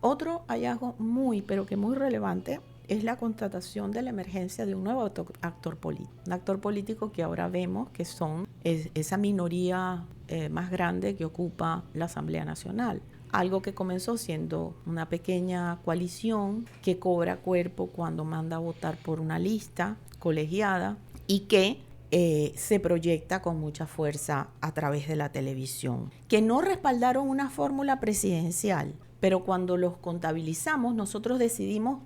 Otro hallazgo pero que muy relevante es la constatación de la emergencia de un nuevo actor político. Un actor político que ahora vemos que son esa minoría más grande que ocupa la Asamblea Nacional. Algo que comenzó siendo una pequeña coalición que cobra cuerpo cuando manda a votar por una lista colegiada y que se proyecta con mucha fuerza a través de la televisión. Que no respaldaron una fórmula presidencial, pero cuando los contabilizamos nosotros decidimos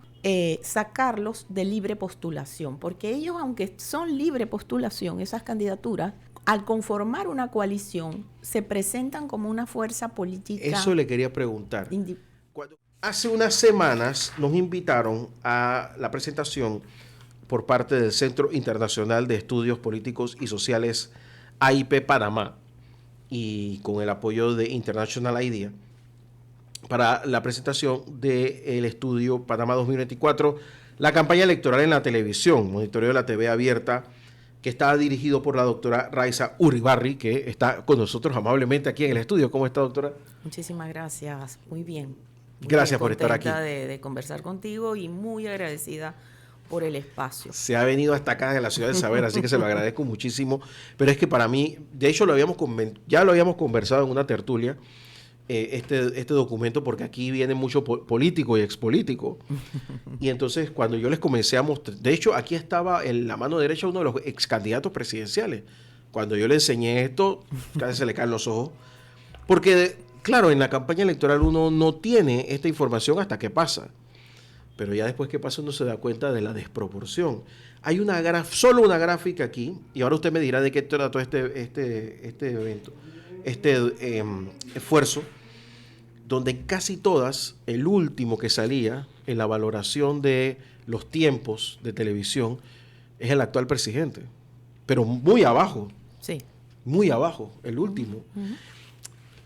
sacarlos de libre postulación, porque ellos, aunque son libre postulación, esas candidaturas, al conformar una coalición, se presentan como una fuerza política. Eso le quería preguntar. Hace unas semanas nos invitaron a la presentación por parte del Centro Internacional de Estudios Políticos y Sociales, AIP Panamá, y con el apoyo de International IDEA, para la presentación del estudio Panamá 2024, la campaña electoral en la televisión, monitoreo de la TV abierta, que está dirigido por la doctora Raiza Uribarri, que está con nosotros amablemente aquí en el estudio. ¿Cómo está, doctora? Muchísimas gracias, muy bien. Gracias por estar aquí. De conversar contigo y muy agradecida por el espacio. Se ha venido hasta acá de la ciudad de Saber, así que se lo agradezco muchísimo. Pero es que para mí, de hecho ya lo habíamos conversado en una tertulia, este documento, porque aquí viene mucho político y expolítico. Y entonces cuando yo les comencé a mostrar, de hecho aquí estaba en la mano derecha uno de los ex candidatos presidenciales. Cuando yo le enseñé esto, casi se le caen los ojos. Porque, claro, en la campaña electoral uno no tiene esta información hasta que pasa. Pero ya después que pasa uno se da cuenta de la desproporción. Hay solo una gráfica aquí, y ahora usted me dirá de qué trató este evento, esfuerzo, donde en casi todas, el último que salía en la valoración de los tiempos de televisión es el actual presidente, pero muy abajo. Sí. Muy abajo, el último.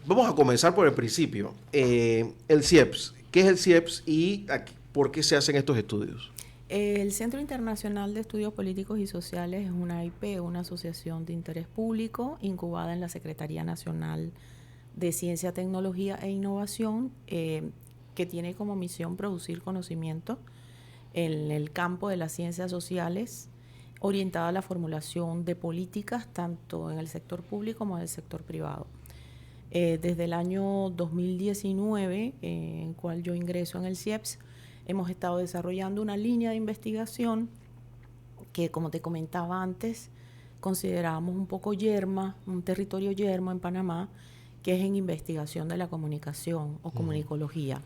Vamos a comenzar por el principio. El CIEPS. ¿Qué es el CIEPS y por qué se hacen estos estudios? El Centro Internacional de Estudios Políticos y Sociales es una AIP, una asociación de interés público incubada en la Secretaría Nacional de Ciencia, Tecnología e Innovación, que tiene como misión producir conocimiento en el campo de las ciencias sociales, orientada a la formulación de políticas tanto en el sector público como en el sector privado. Desde el año 2019, en el cual yo ingreso en el CIEPS, hemos estado desarrollando una línea de investigación que, como te comentaba antes, consideramos un poco yerma, un territorio yermo en Panamá, que es en investigación de la comunicación o comunicología.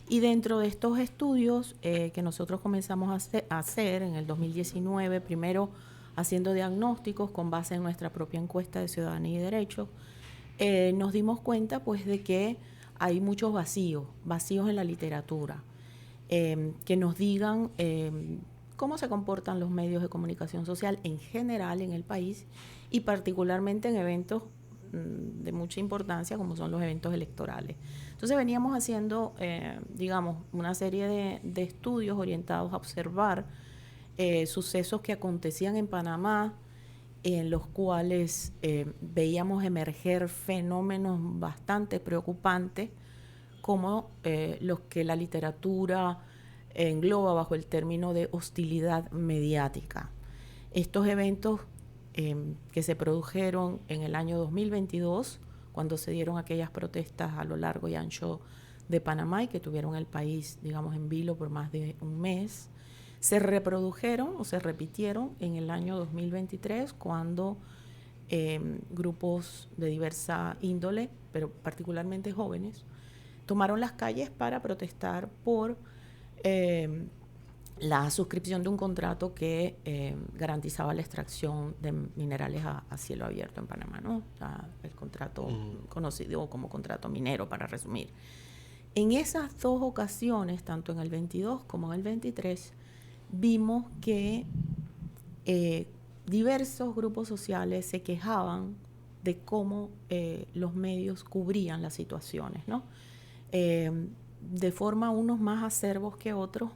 Y dentro de estos estudios que nosotros comenzamos a hacer en el 2019, primero haciendo diagnósticos con base en nuestra propia encuesta de ciudadanía y derechos, nos dimos cuenta pues de que hay muchos vacíos en la literatura, que nos digan cómo se comportan los medios de comunicación social en general en el país y particularmente en eventos de mucha importancia como son los eventos electorales. Entonces veníamos haciendo, una serie de estudios orientados a observar sucesos que acontecían en Panamá, en los cuales veíamos emerger fenómenos bastante preocupantes como los que la literatura engloba bajo el término de hostilidad mediática. Estos eventos que se produjeron en el año 2022, cuando se dieron aquellas protestas a lo largo y ancho de Panamá y que tuvieron el país, en vilo por más de un mes, se reprodujeron o se repitieron en el año 2023 cuando grupos de diversa índole, pero particularmente jóvenes, tomaron las calles para protestar por la suscripción de un contrato que garantizaba la extracción de minerales a cielo abierto en Panamá, ¿no? El contrato conocido como contrato minero, para resumir. En esas dos ocasiones, tanto en el 22 como en el 23, vimos que diversos grupos sociales se quejaban de cómo los medios cubrían las situaciones, ¿no? De forma unos más acerbos que otros,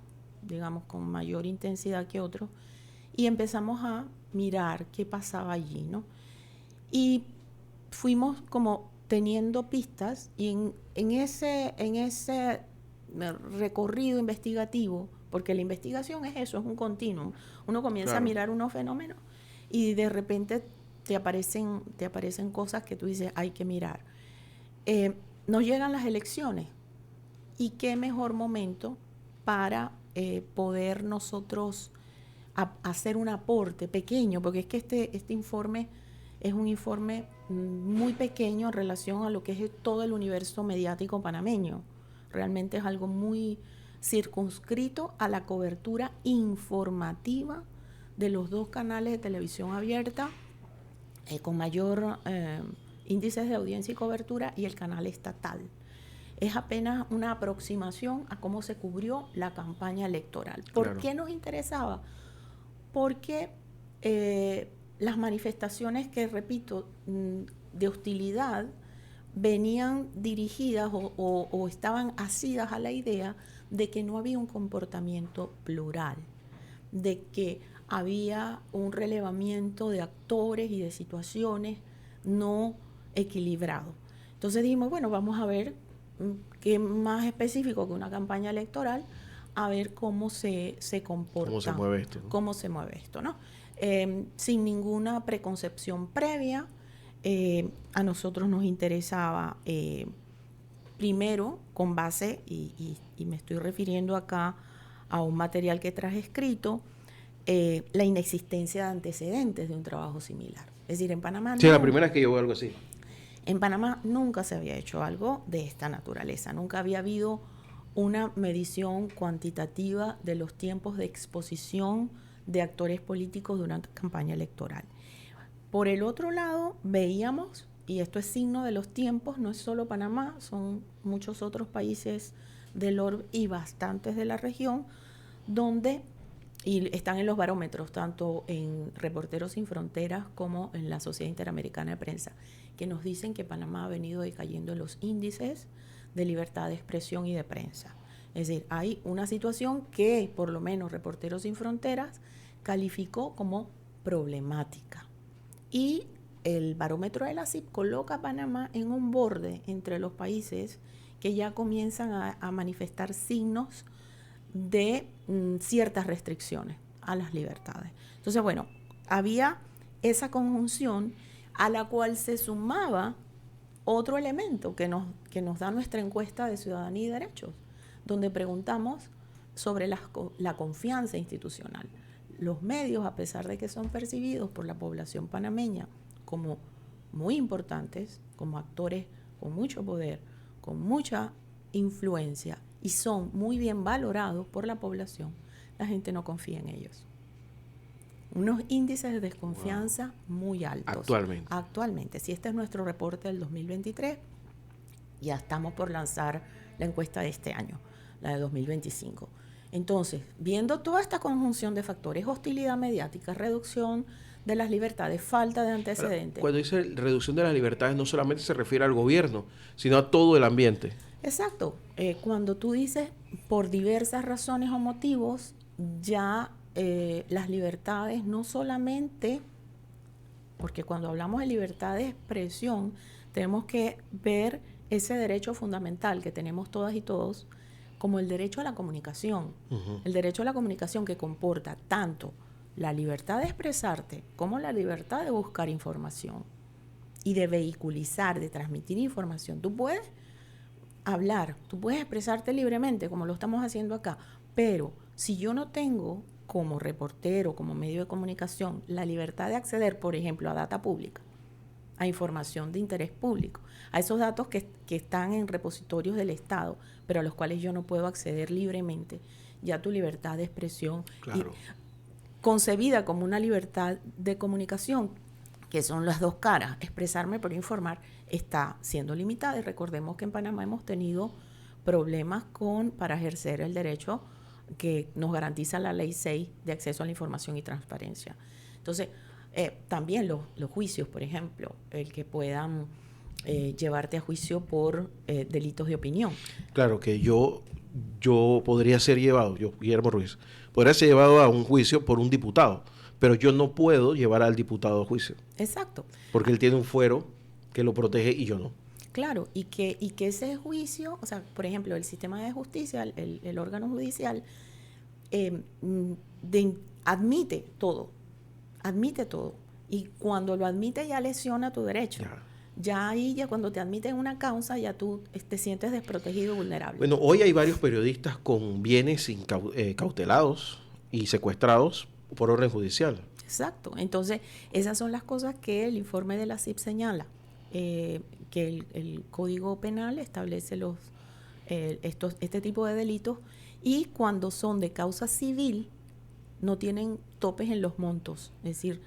con mayor intensidad que otros, y empezamos a mirar qué pasaba allí, ¿no? Y fuimos como teniendo pistas, y en ese recorrido investigativo, porque la investigación es eso, es un continuum. Uno comienza a mirar unos fenómenos y de repente te aparecen cosas que tú dices, hay que mirar. Nos llegan las elecciones y qué mejor momento para poder nosotros hacer un aporte pequeño, porque es que este informe es un informe muy pequeño en relación a lo que es todo el universo mediático panameño. Realmente es algo muy circunscrito a la cobertura informativa de los 2 canales de televisión abierta con mayor índices de audiencia y cobertura y el canal estatal. Es apenas una aproximación a cómo se cubrió la campaña electoral. ¿Por qué nos interesaba? Porque las manifestaciones que, repito, de hostilidad venían dirigidas o estaban asidas a la idea de que no había un comportamiento plural, de que había un relevamiento de actores y de situaciones no equilibrado. Entonces dijimos, bueno, vamos a ver qué más específico que una campaña electoral, a ver cómo se comporta. ¿Cómo se mueve esto? ¿No? Cómo se mueve esto, ¿no? Sin ninguna preconcepción previa. A nosotros nos interesaba, primero, con base, y me estoy refiriendo acá a un material que traje escrito, la inexistencia de antecedentes de un trabajo similar. Es decir, en Panamá... Sí, la primera vez que yo veo algo así. En Panamá nunca se había hecho algo de esta naturaleza, nunca había habido una medición cuantitativa de los tiempos de exposición de actores políticos durante la campaña electoral. Por el otro lado, veíamos, y esto es signo de los tiempos, no es solo Panamá, son muchos otros países del orbe y bastantes de la región, donde y están en los barómetros, tanto en Reporteros Sin Fronteras como en la Sociedad Interamericana de Prensa, que nos dicen que Panamá ha venido decayendo en los índices de libertad de expresión y de prensa. Es decir, hay una situación que, por lo menos, Reporteros Sin Fronteras calificó como problemática. Y el barómetro de la CIP coloca a Panamá en un borde entre los países que ya comienzan a manifestar signos de ciertas restricciones a las libertades. Entonces, bueno, había esa conjunción a la cual se sumaba otro elemento que nos da nuestra encuesta de ciudadanía y derechos, donde preguntamos sobre la confianza institucional. Los medios, a pesar de que son percibidos por la población panameña como muy importantes, como actores con mucho poder, con mucha influencia, y son muy bien valorados por la población, la gente no confía en ellos. Unos índices de desconfianza muy altos. Actualmente. Si este es nuestro reporte del 2023, ya estamos por lanzar la encuesta de este año, la de 2025. Entonces, viendo toda esta conjunción de factores, hostilidad mediática, reducción de las libertades, falta de antecedentes. Cuando dice reducción de las libertades, no solamente se refiere al gobierno, sino a todo el ambiente. Exacto. Cuando tú dices por diversas razones o motivos, ya las libertades no solamente, porque cuando hablamos de libertad de expresión, tenemos que ver ese derecho fundamental que tenemos todas y todos, como el derecho a la comunicación. Uh-huh. El derecho a la comunicación que comporta tanto la libertad de expresarte como la libertad de buscar información y de vehiculizar, de transmitir información. Tú puedes hablar, tú puedes expresarte libremente como lo estamos haciendo acá, pero si yo no tengo como reportero, como medio de comunicación, la libertad de acceder, por ejemplo, a data pública, a información de interés público, a esos datos que están en repositorios del Estado, pero a los cuales yo no puedo acceder libremente, ya tu libertad de expresión, claro, concebida como una libertad de comunicación, que son las dos caras, expresarme por informar, está siendo limitada. Y recordemos que en Panamá hemos tenido problemas para ejercer el derecho que nos garantiza la Ley 6 de acceso a la información y transparencia. Entonces, también los juicios, por ejemplo, el que puedan llevarte a juicio por delitos de opinión. Claro, que yo podría ser llevado, yo, Guillermo Ruiz, podría ser llevado a un juicio por un diputado, pero yo no puedo llevar al diputado a juicio. Exacto. Porque él tiene un fuero que lo protege y yo no. Claro, y que ese juicio, o sea, por ejemplo, el sistema de justicia, el órgano judicial, eh, mm, admite todo, admite todo. Y cuando lo admite ya lesiona tu derecho. Ya. Ya ahí, ya cuando te admiten una causa, ya tú te sientes desprotegido y vulnerable. Bueno, hoy hay varios periodistas con bienes cautelados y secuestrados por orden judicial. Exacto. Entonces, esas son las cosas que el informe de la CIP señala. Que el Código Penal establece este tipo de delitos, y cuando son de causa civil no tienen topes en los montos. Es decir,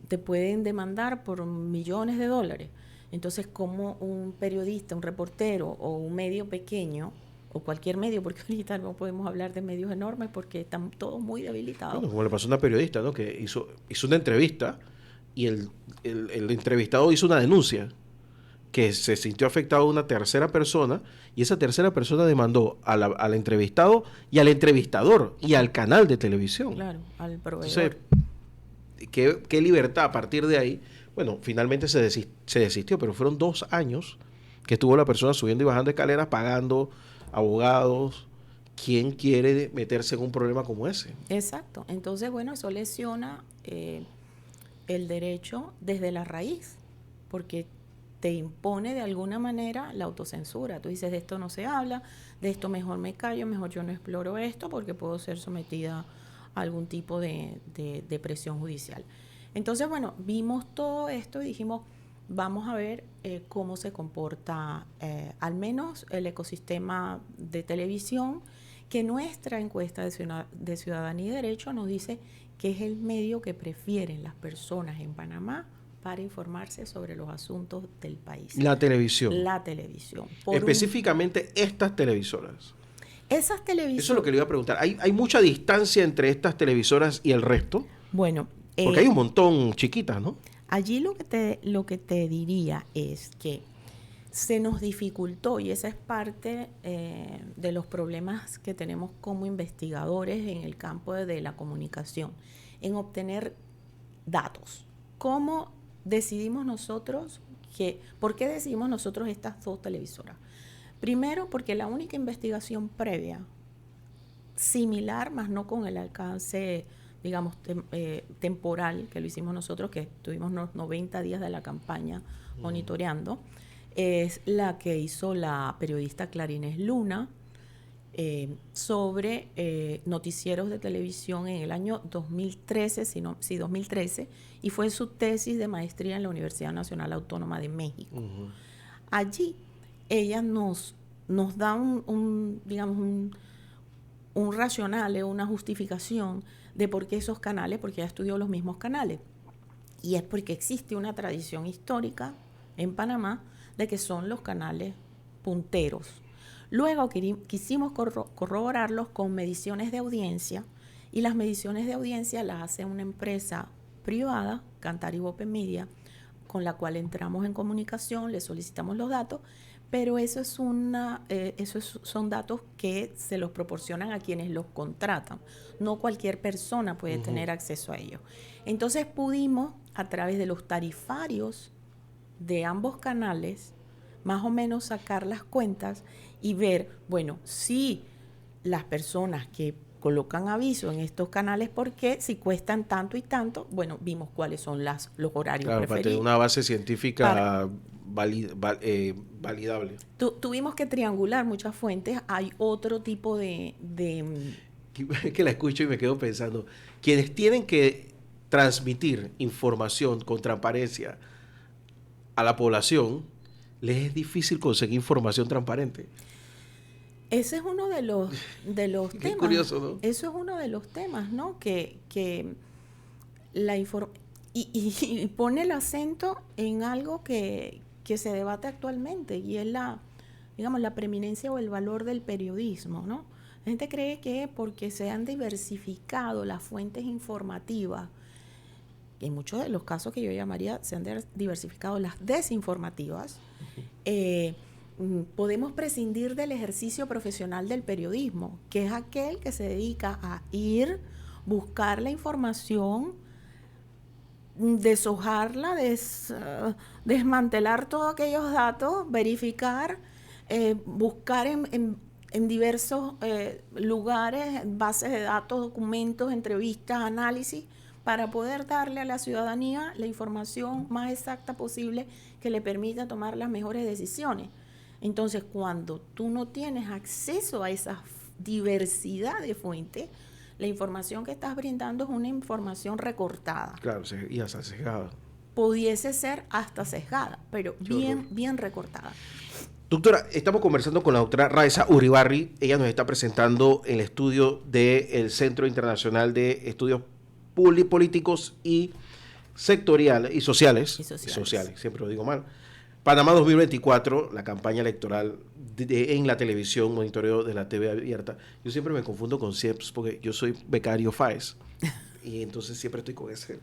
te pueden demandar por millones de dólares. Entonces, como un periodista, un reportero o un medio pequeño, o cualquier medio, porque ahorita no podemos hablar de medios enormes porque están todos muy debilitados. Bueno, como le pasó a una periodista, ¿no? Que hizo una entrevista y el entrevistado hizo una denuncia que se sintió afectado a una tercera persona, y esa tercera persona demandó al entrevistado y al entrevistador y al canal de televisión. Claro, al proveedor. Entonces, ¿qué libertad a partir de ahí? Bueno, finalmente se desistió, pero fueron 2 años que estuvo la persona subiendo y bajando escaleras, pagando abogados. ¿Quién quiere meterse en un problema como ese? Exacto. Entonces, bueno, eso lesiona el derecho desde la raíz, porque te impone de alguna manera la autocensura. Tú dices, de esto no se habla, de esto mejor me callo, mejor yo no exploro esto porque puedo ser sometida a algún tipo de presión judicial. Entonces, bueno, vimos todo esto y dijimos, vamos a ver cómo se comporta al menos el ecosistema de televisión, que nuestra encuesta de ciudadanía y derecho nos dice que es el medio que prefieren las personas en Panamá para informarse sobre los asuntos del país. La televisión. La televisión. Específicamente estas televisoras. Esas televisoras. Eso es lo que le iba a preguntar. ¿Hay mucha distancia entre estas televisoras y el resto? Bueno. Porque hay un montón chiquitas, ¿no? Allí lo que te diría es que se nos dificultó, y esa es parte de los problemas que tenemos como investigadores en el campo de la comunicación, en obtener datos. ¿Cómo decidimos nosotros por qué decidimos nosotros estas 2 televisoras? Primero, porque la única investigación previa, similar, más no con el alcance, digamos, temporal que lo hicimos nosotros, que tuvimos los 90 días de la campaña monitoreando, es la que hizo la periodista Clarines Luna sobre noticieros de televisión en el año 2013, 2013, y fue su tesis de maestría en la Universidad Nacional Autónoma de México. Uh-huh. Allí ella nos da digamos, un racional, una justificación de por qué esos canales, porque ella estudió los mismos canales. Y es porque existe una tradición histórica en Panamá de que son los canales punteros. Luego quisimos corroborarlos con mediciones de audiencia, y las mediciones de audiencia las hace una empresa privada, Cantar y Bope Media, con la cual entramos en comunicación, le solicitamos los datos, pero son datos que se los proporcionan a quienes los contratan. No cualquier persona puede tener acceso a ellos. Entonces pudimos, a través de los tarifarios de ambos canales, más o menos sacar las cuentas y ver, bueno, si las personas que colocan aviso en estos canales, porque si cuestan tanto y tanto, bueno, vimos cuáles son los horarios preferidos. Para tener una base científica validable. Tuvimos que triangular muchas fuentes. Hay otro tipo de... Que la escucho y me quedo pensando, quienes tienen que transmitir información con transparencia a la población, les es difícil conseguir información transparente. Ese es uno de los temas. Qué curioso, ¿no? Eso es uno de los temas, ¿no? Que la y pone el acento en algo que se debate actualmente, y es la preeminencia o el valor del periodismo, ¿no? La gente cree que porque se han diversificado las fuentes informativas, en muchos de los casos que yo llamaría se han diversificado las desinformativas, podemos prescindir del ejercicio profesional del periodismo, que es aquel que se dedica a buscar la información deshojarla, desmantelar todos aquellos datos, verificar, buscar en diversos lugares, bases de datos, documentos, entrevistas, análisis, para poder darle a la ciudadanía la información más exacta posible que le permita tomar las mejores decisiones. Entonces, cuando tú no tienes acceso a esa diversidad de fuentes, la información que estás brindando es una información recortada. Claro, y hasta sesgada. Pudiese ser hasta sesgada, pero bien recortada. Doctora, estamos conversando con la doctora Raiza Uribarri. Ella nos está presentando el estudio del Centro Internacional de Estudios Políticos y Sectoriales y Sociales. Siempre lo digo mal. Panamá 2024, la campaña electoral en la televisión, monitoreo de la TV abierta. Yo siempre me confundo con CIEPS porque yo soy becario FAES y entonces siempre estoy con ese.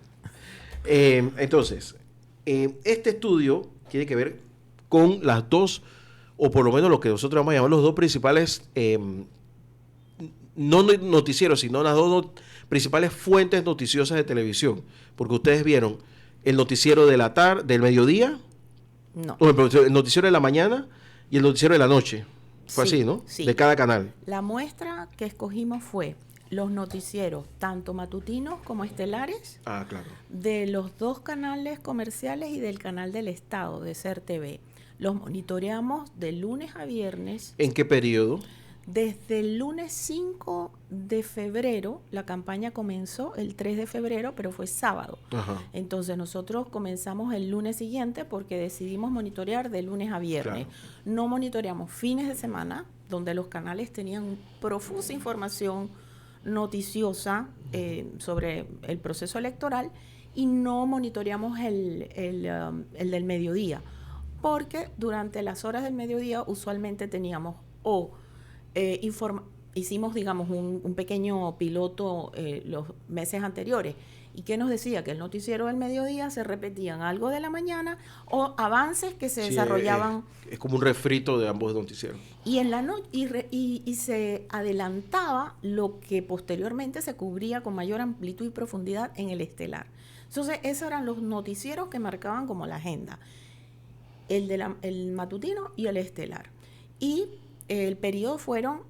Este estudio tiene que ver con las dos, o por lo menos lo que nosotros vamos a llamar los dos principales, no noticieros, sino las dos principales fuentes noticiosas de televisión. Porque ustedes vieron el noticiero de la tarde, del mediodía, no, el noticiero de la mañana y el noticiero de la noche. Fue así, ¿no? Sí. De cada canal. La muestra que escogimos fue los noticieros, tanto matutinos como estelares, claro, de los dos canales comerciales y del canal del Estado, de SER TV. Los monitoreamos de lunes a viernes. ¿En qué periodo? Desde el lunes 5 de febrero, la campaña comenzó el 3 de febrero, pero fue sábado. Ajá. Entonces nosotros comenzamos el lunes siguiente porque decidimos monitorear de lunes a viernes. Claro. No monitoreamos fines de semana, donde los canales tenían profusa información noticiosa sobre el proceso electoral, y no monitoreamos el del mediodía, porque durante las horas del mediodía usualmente teníamos hicimos, digamos, un pequeño piloto los meses anteriores. ¿Y qué nos decía? Que el noticiero del mediodía se repetían algo de la mañana o avances que se desarrollaban. Es como un refrito de ambos noticieros. Y en la y se adelantaba lo que posteriormente se cubría con mayor amplitud y profundidad en el estelar. Entonces, esos eran los noticieros que marcaban como la agenda. El matutino y el estelar. Y el periodo fueron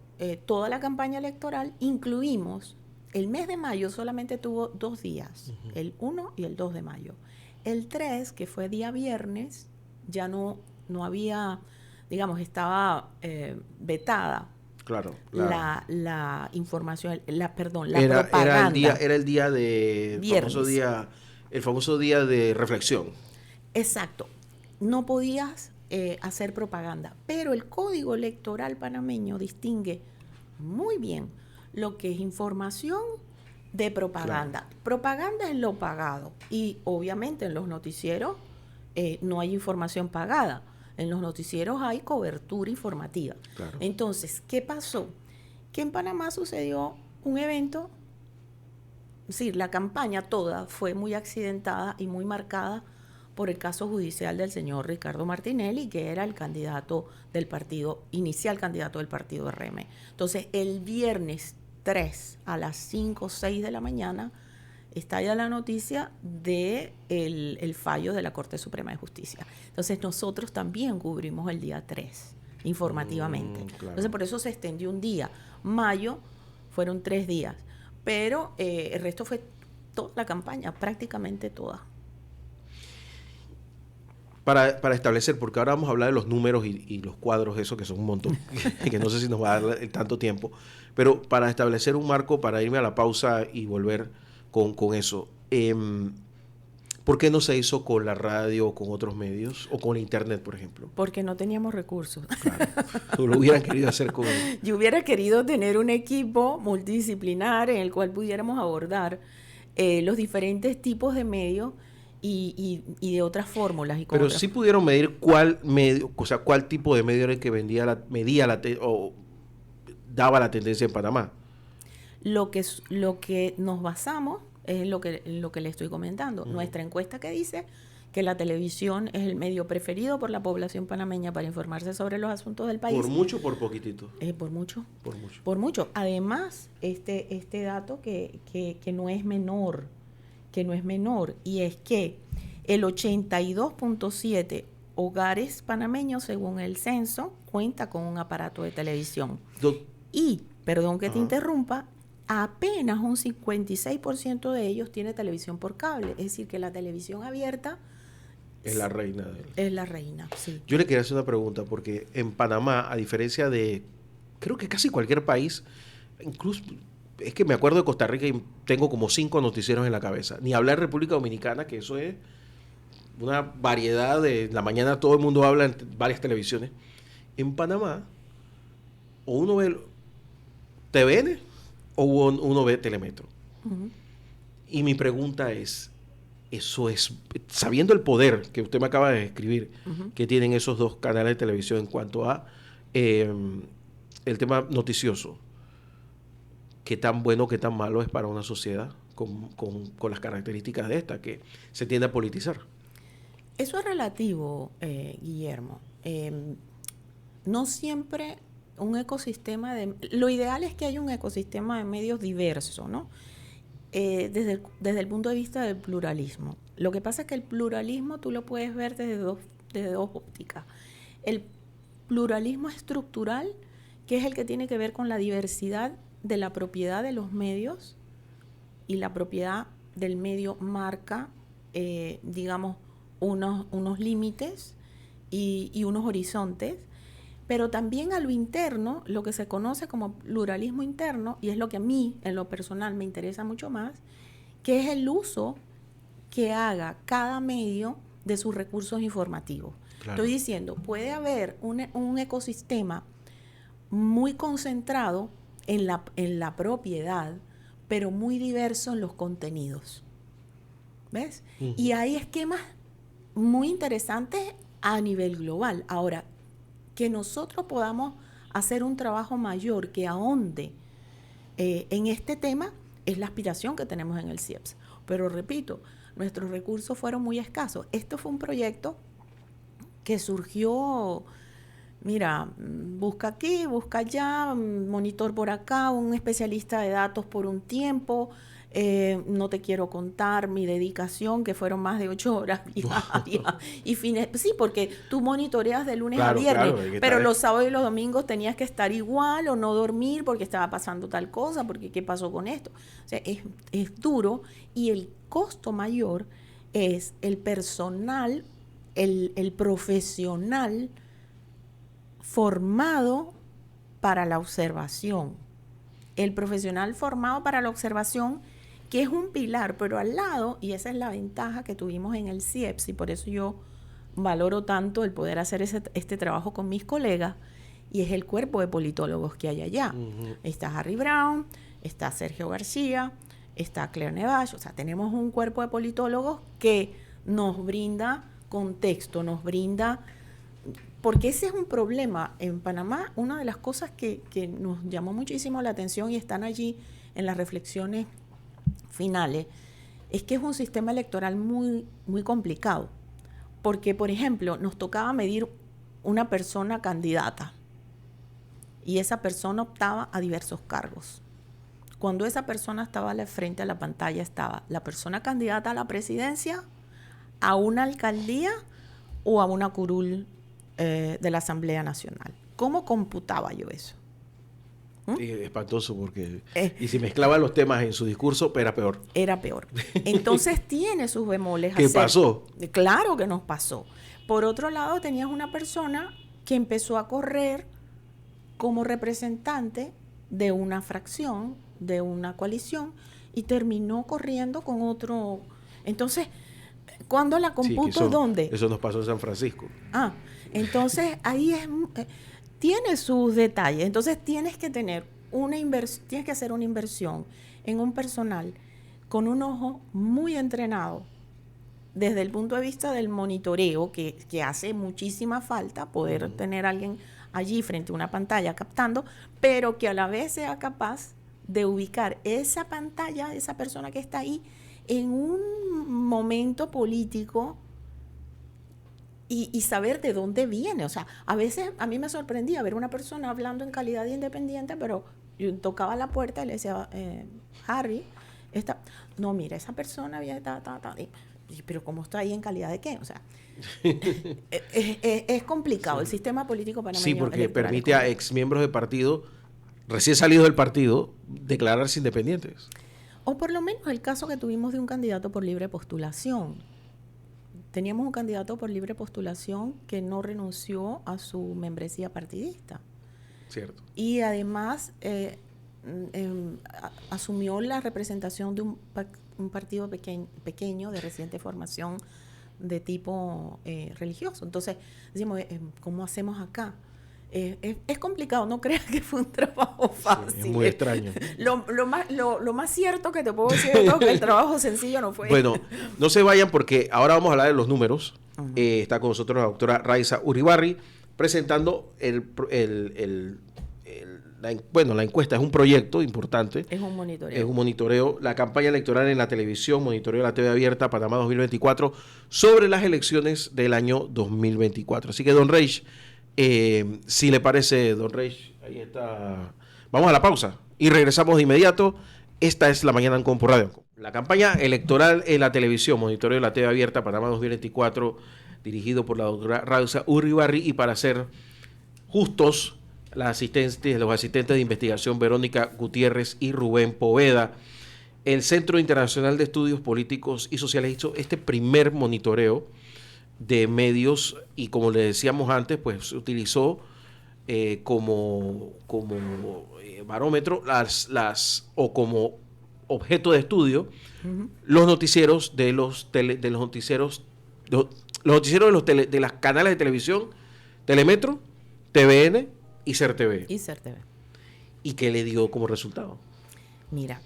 toda la campaña electoral. Incluimos el mes de mayo, solamente tuvo 2 días, el 1 y el 2 de mayo. El 3, que fue día viernes, ya no había, digamos, estaba vetada. Claro. La información, la propaganda. Era el día de el famoso día de reflexión. Exacto. No podías hacer propaganda, pero el Código Electoral panameño distingue muy bien lo que es información de propaganda. Claro. Propaganda es lo pagado, y obviamente en los noticieros no hay información pagada. En los noticieros hay cobertura informativa. Claro. Entonces, ¿qué pasó? Que en Panamá sucedió un evento, es decir, la campaña toda fue muy accidentada y muy marcada por el caso judicial del señor Ricardo Martinelli, que era el candidato del partido, inicial candidato del partido RM. Entonces, el viernes 3 a las 5 o 6 de la mañana estalla la noticia de el fallo de la Corte Suprema de Justicia. Entonces, nosotros también cubrimos el día 3 informativamente. Claro. Entonces, por eso se extendió un día. Mayo fueron 3 días, pero el resto fue toda la campaña, prácticamente toda. Para establecer, porque ahora vamos a hablar de los números y los cuadros, eso que son un montón, que no sé si nos va a dar tanto tiempo, pero para establecer un marco, para irme a la pausa y volver con eso, ¿por qué no se hizo con la radio o con otros medios o con internet, por ejemplo? Porque no teníamos recursos. Claro. ¿O lo hubieran querido hacer con...? Yo hubiera querido tener un equipo multidisciplinar en el cual pudiéramos abordar los diferentes tipos de medios y de otras fórmulas. Pero sí pudieron medir cuál medio, o sea, cuál tipo de medio era el que o daba la tendencia en Panamá. Lo que nos basamos es lo que le estoy comentando. Nuestra encuesta que dice que la televisión es el medio preferido por la población panameña para informarse sobre los asuntos del país. ¿Por mucho o por poquitito? Por mucho. Por mucho. Por mucho. Además, este dato que no es menor, que no es menor, y es que el 82.7 hogares panameños, según el censo, cuenta con un aparato de televisión. Y, perdón que te interrumpa, apenas un 56% de ellos tiene televisión por cable. Es decir, que la televisión abierta es la reina. Es la reina, sí. Yo le quería hacer una pregunta, porque en Panamá, a diferencia de, creo que casi cualquier país, incluso, es que me acuerdo de Costa Rica y tengo como 5 noticieros en la cabeza. Ni hablar de República Dominicana, que eso es una variedad de... En la mañana todo el mundo habla en varias televisiones. En Panamá, o uno ve TVN o uno ve Telemetro. Y mi pregunta es, eso es, sabiendo el poder que usted me acaba de describir, que tienen esos dos canales de televisión en cuanto a el tema noticioso, qué tan bueno, qué tan malo es para una sociedad con las características de esta, que se tiende a politizar. Eso es relativo, Guillermo. No siempre un ecosistema de... Lo ideal es que haya un ecosistema de medios diverso, ¿no? Desde el punto de vista del pluralismo. Lo que pasa es que el pluralismo tú lo puedes ver desde dos ópticas. El pluralismo estructural, que es el que tiene que ver con la diversidad de la propiedad de los medios, y la propiedad del medio marca, digamos, unos límites y unos horizontes, pero también a lo interno, lo que se conoce como pluralismo interno, y es lo que a mí, en lo personal, me interesa mucho más, que es el uso que haga cada medio de sus recursos informativos. Claro. Estoy diciendo, puede haber un ecosistema muy concentrado en la propiedad, pero muy diverso en los contenidos. ¿Ves? Y hay esquemas muy interesantes a nivel global. Ahora, que nosotros podamos hacer un trabajo mayor que ahonde en este tema es la aspiración que tenemos en el CIEPS. Pero repito, nuestros recursos fueron muy escasos. Esto fue un proyecto que surgió, mira, busca aquí, busca allá, monitor por acá, un especialista de datos por un tiempo. No te quiero contar mi dedicación, que fueron más de 8 horas diarias. Y sí, porque tú monitoreas de lunes a viernes, pero los sábados y los domingos tenías que estar igual o no dormir porque estaba pasando tal cosa, porque qué pasó con esto. O sea, es duro, y el costo mayor es el personal, el profesional formado para la observación. El profesional formado para la observación, que es un pilar, pero al lado, y esa es la ventaja que tuvimos en el CIEPS, y por eso yo valoro tanto el poder hacer este trabajo con mis colegas, y es el cuerpo de politólogos que hay allá. Está Harry Brown, está Sergio García, está Claire Nevache. O sea, tenemos un cuerpo de politólogos que nos brinda contexto, nos brinda... Porque ese es un problema en Panamá. Una de las cosas que nos llamó muchísimo la atención, y están allí en las reflexiones finales, es que es un sistema electoral muy, muy complicado. Porque, por ejemplo, nos tocaba medir una persona candidata, y esa persona optaba a diversos cargos. Cuando esa persona estaba frente a la pantalla, estaba la persona candidata a la presidencia, a una alcaldía o a una curul de la Asamblea Nacional. ¿Cómo computaba yo eso? Sí, espantoso, porque y si mezclaba los temas en su discurso, era peor. Era peor. Entonces tiene sus bemoles. ¿Qué pasó? Claro que nos pasó. Por otro lado, tenías una persona que empezó a correr como representante de una fracción, de una coalición, y terminó corriendo con otro. Entonces, ¿cuándo la computo? ¿Dónde? Eso nos pasó en San Francisco. Entonces ahí tiene sus detalles. Entonces tienes que tener tienes que hacer una inversión en un personal con un ojo muy entrenado desde el punto de vista del monitoreo, que hace muchísima falta poder tener a alguien allí frente a una pantalla captando, pero que a la vez sea capaz de ubicar esa pantalla, esa persona que está ahí, en un momento político y saber de dónde viene. O sea, a veces a mí me sorprendía ver una persona hablando en calidad de independiente, pero yo tocaba la puerta y le decía, Harry, No, mira, esa persona había pero ¿cómo está ahí en calidad de qué? O sea, es complicado. Sí. El sistema político panameño Sí, porque electoral permite a exmiembros de partido, recién salidos del partido, declararse independientes. o por lo menos el caso que tuvimos de un candidato por libre postulación. Teníamos un candidato por libre postulación que no renunció a su membresía partidista. Cierto. Y además asumió la representación de un partido pequeño de reciente formación de tipo religioso. Entonces, decimos, ¿cómo hacemos acá? Es complicado, no creas que fue un trabajo fácil. Sí, es muy extraño. Lo más cierto que te puedo decir es que el trabajo sencillo no fue. Bueno, no se vayan porque ahora vamos a hablar de los números. Uh-huh. Está con nosotros la doctora Raiza Uribarri presentando la encuesta. Es un proyecto importante. Es un monitoreo. Es un monitoreo. La campaña electoral en la televisión, monitoreo de la TV abierta, Panamá 2024, sobre las elecciones del año 2024. Así que, don Reich, si le parece, don Reich, ahí está. Vamos a la pausa y regresamos de inmediato. Esta es La Mañana en Compo Radio. La campaña electoral en la televisión, monitoreo de la TV abierta, Panamá 2024, dirigido por la doctora Raiza Uribarri, y para ser justos, los asistentes de investigación Verónica Gutiérrez y Rubén Poveda. El Centro Internacional de Estudios Políticos y Sociales hizo este primer monitoreo de medios y, como le decíamos antes, pues se utilizó como barómetro o como objeto de estudio los noticieros de los noticieros de las canales de televisión Telemetro, TVN y CERTV. ¿Y qué le dio como resultado? Mira,